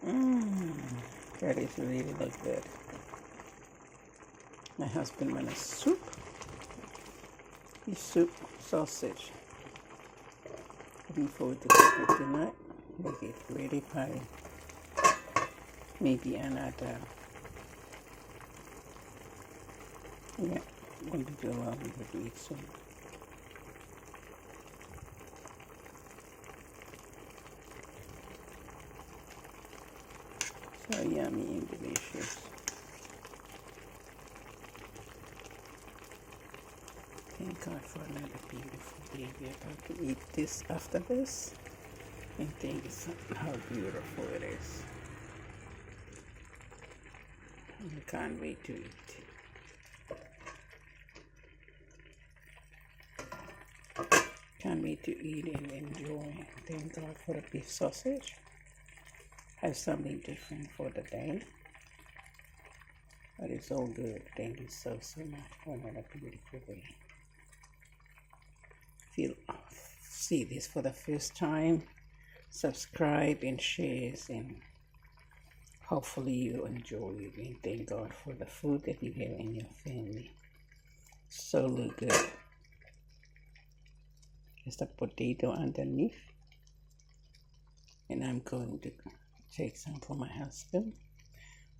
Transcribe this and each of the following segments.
That is really look good. My husband made a soup. His soup sausage. Looking forward to cooking tonight. We'll get ready for maybe another. Yeah, I'm going to do a lot of it soon. So yummy and delicious. Thank God for another beautiful day. We're about to eat this after this. And thank you so how beautiful it is. I can't wait to eat. Can't wait to eat and enjoy. Thank God for the beef sausage. Have something different for the day. But it's all good. Thank you so much for another beautiful day. If you see this for the first time, subscribe and share, and hopefully you enjoy it. And thank God for the food that you have in your family. So look good. Just a potato underneath. And I'm going to take some for my husband.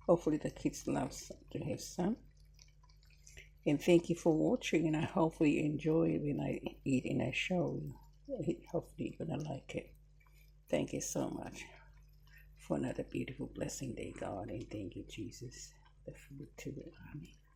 Hopefully the kids love to have some. And thank you for watching, and I hopefully you enjoy it when I eat and I show you. Hopefully you're gonna like it. Thank you so much for another beautiful blessing day, God, and thank you, Jesus, the food too. Amen.